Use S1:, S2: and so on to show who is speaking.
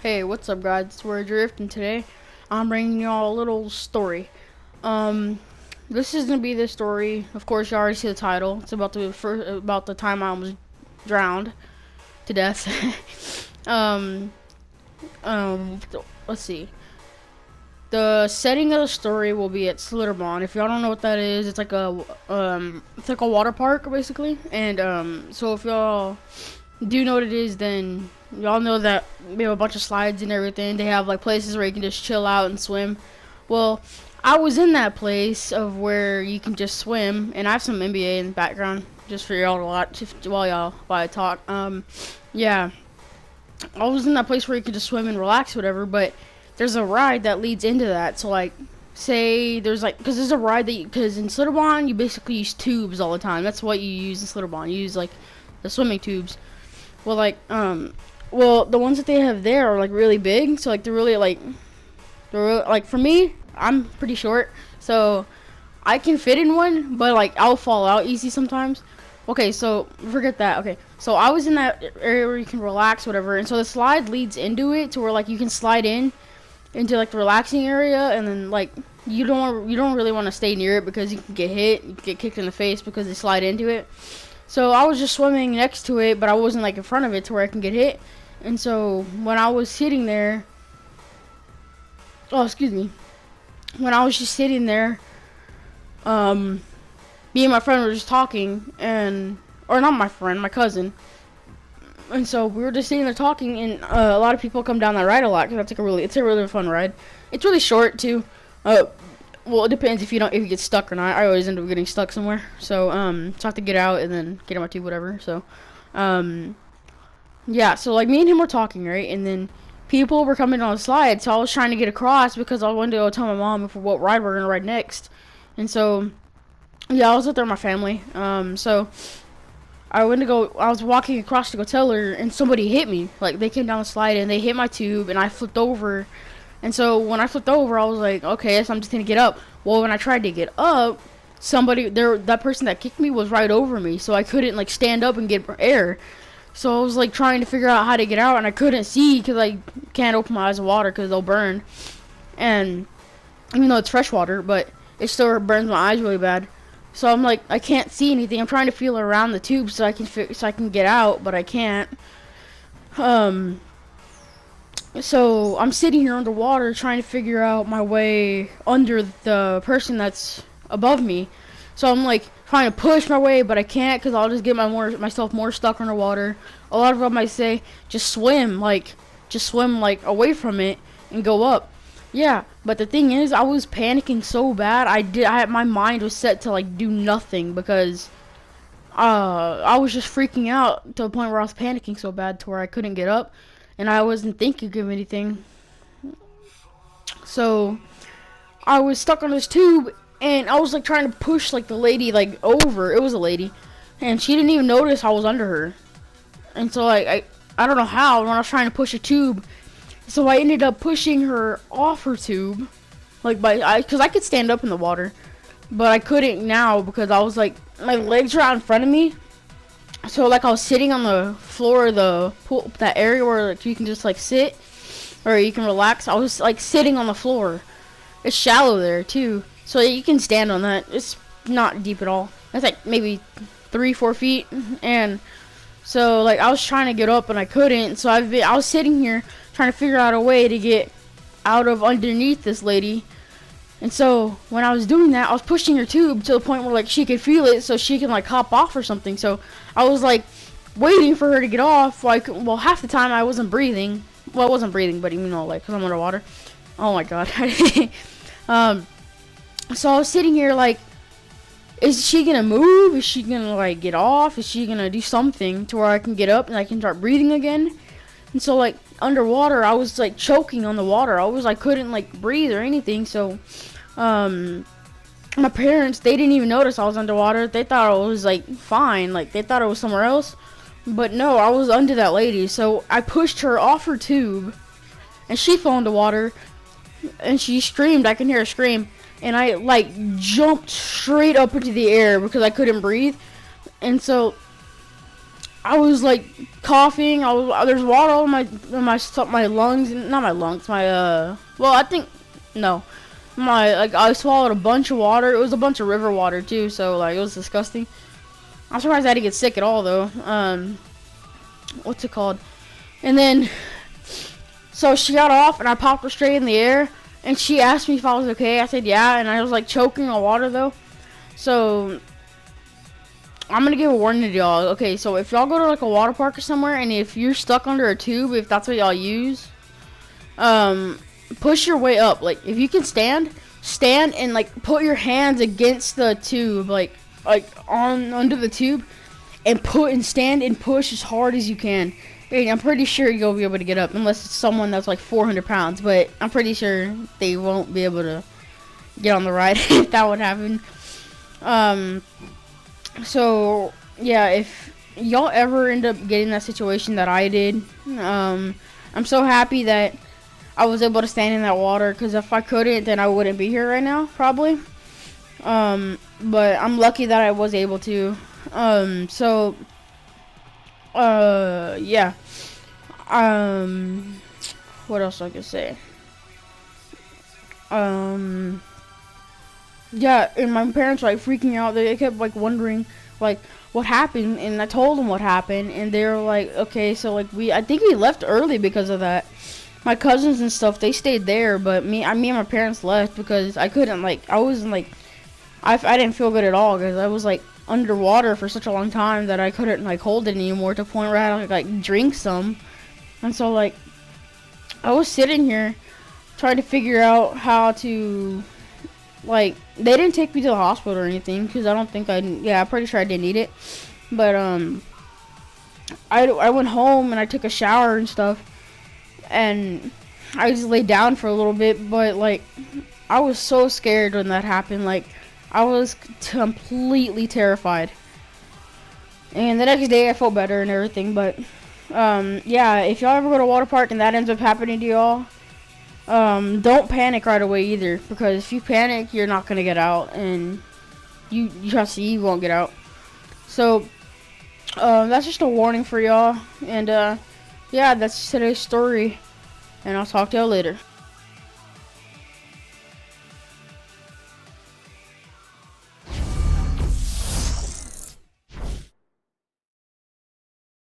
S1: Hey, what's up, guys? It's AwareDrift, and today I'm bringing y'all a little story. This is gonna be the story. Of course, you already see the title. It's about the time I almost drowned to death. um, um, let's see. The setting of the story will be at Slitterbond. If y'all don't know what that is, it's like a water park basically. And so if y'all do know what it is, then y'all know that we have a bunch of slides and everything. They have like places where you can just chill out and swim. Well, I was in that place of where you can just swim, and I have some NBA in the background just for y'all to watch while I talk. Yeah, I was in that place where you can just swim and relax, whatever. But there's a ride that leads into that. So like, say because there's a ride because in Slitterbond you basically use tubes all the time. That's what you use in Slitterbond. You use like the swimming tubes. Well, the ones that they have there are like really big. So like they're really, for me, I'm pretty short, so I can fit in one, but like I'll fall out easy sometimes. Okay, so forget that. Okay, so I was in that area where you can relax, whatever, and so the slide leads into it to where like you can slide into like the relaxing area, and then like you don't really want to stay near it because you can get hit, you can get kicked in the face because they slide into it. So I was just swimming next to it, but I wasn't like in front of it to where I can get hit. And so when I was sitting there, excuse me, when I was just sitting there, me and my friend were just talking, or not my friend, my cousin. And so we were just sitting there talking, and a lot of people come down that ride a lot because it's a really fun ride. It's really short too. Well, it depends if you get stuck or not. I always end up getting stuck somewhere, so I have to get out and then get on my tube, whatever. So, yeah. So like me and him were talking, right, and then people were coming on the slide, so I was trying to get across because I wanted to go tell my mom for what ride we're gonna ride next. And so, yeah, I was out there with my family. So I was walking across to go tell her, and somebody hit me. Like they came down the slide and they hit my tube, and I flipped over. And so when I flipped over, I was like, okay, so I'm just gonna get up. Well, when I tried to get up, that person that kicked me was right over me, so I couldn't like stand up and get air. So I was like trying to figure out how to get out, and I couldn't see because I can't open my eyes in water because they'll burn. And even though it's fresh water, but it still burns my eyes really bad. So I'm like, I can't see anything. I'm trying to feel around the tube so I can get out, but I can't. So I'm sitting here underwater trying to figure out my way under the person that's above me. So I'm like trying to push my way, but I can't because I'll just get myself more stuck underwater. A lot of them might say just swim like away from it and go up. Yeah, but the thing is, I was panicking so bad. My mind was set to like do nothing because I was just freaking out to the point where I was panicking so bad to where I couldn't get up. And I wasn't thinking of anything. So I was stuck on this tube, and I was like trying to push like the lady like over. It was a lady, and she didn't even notice I was under her. And so I don't know how when I was trying to push a tube. So I ended up pushing her off her tube, because I could stand up in the water, but I couldn't now because I was like my legs were out in front of me. So like I was sitting on the floor of the pool, that area where like you can just like sit or you can relax. I was like sitting on the floor. It's shallow there too, so you can stand on that. It's not deep at all. It's like maybe 3-4 feet. And so like I was trying to get up and I couldn't. So I was sitting here trying to figure out a way to get out of underneath this lady. And so when I was doing that, I was pushing her tube to the point where like she could feel it, so she can like hop off or something. So I was like waiting for her to get off. Well, half the time I wasn't breathing. Well, I wasn't breathing, but like because I'm underwater. Oh my god. So I was sitting here like, is she gonna move? Is she gonna like get off? Is she gonna do something to where I can get up and I can start breathing again? And so like underwater, I was like choking on the water. I couldn't like breathe or anything. So my parents, they didn't even notice I was underwater. They thought it was like fine, like they thought it was somewhere else, but no, I was under that lady. So I pushed her off her tube and she fell into water and she screamed. I can hear her scream, and I like jumped straight up into the air because I couldn't breathe. And so I was like coughing. There's water all in my lungs, not my lungs. Well, I think no, I swallowed a bunch of water. It was a bunch of river water too, so like it was disgusting. I'm surprised I didn't get sick at all though. What's it called? And then, so she got off and I popped her straight in the air. And she asked me if I was okay. I said yeah, and I was like choking on water though. So I'm gonna give a warning to y'all. Okay, so if y'all go to like a water park or somewhere, and if you're stuck under a tube, if that's what y'all use, push your way up. Like if you can stand and like put your hands against the tube, like on under the tube, and stand and push as hard as you can. Hey, I'm pretty sure you'll be able to get up, unless it's someone that's like 400 pounds. But I'm pretty sure they won't be able to get on the ride if that would happen. So yeah, if y'all ever end up getting that situation that I did, I'm so happy that I was able to stand in that water, because if I couldn't, then I wouldn't be here right now, probably. But I'm lucky that I was able to. Yeah. What else I could say? Yeah, and my parents were like freaking out. They kept like wondering like what happened, and I told them what happened, and they were like, okay, so like I think we left early because of that. My cousins and stuff, they stayed there, but me and my parents left because I couldn't, like, I wasn't like, I didn't feel good at all, because I was like underwater for such a long time that I couldn't like hold it anymore, to the point where I had to like drink some. And so like I was sitting here trying to figure out how to, like, they didn't take me to the hospital or anything, because I don't think I'm pretty sure I didn't need it. But I went home and I took a shower and stuff, and I just laid down for a little bit. But like I was so scared when that happened. Like I was completely terrified. And the next day I felt better and everything. But yeah, if y'all ever go to a water park and that ends up happening to y'all, don't panic right away either, because if you panic, you're not gonna get out, and you won't get out. So that's just a warning for y'all. And yeah, that's today's story, and I'll talk to y'all later.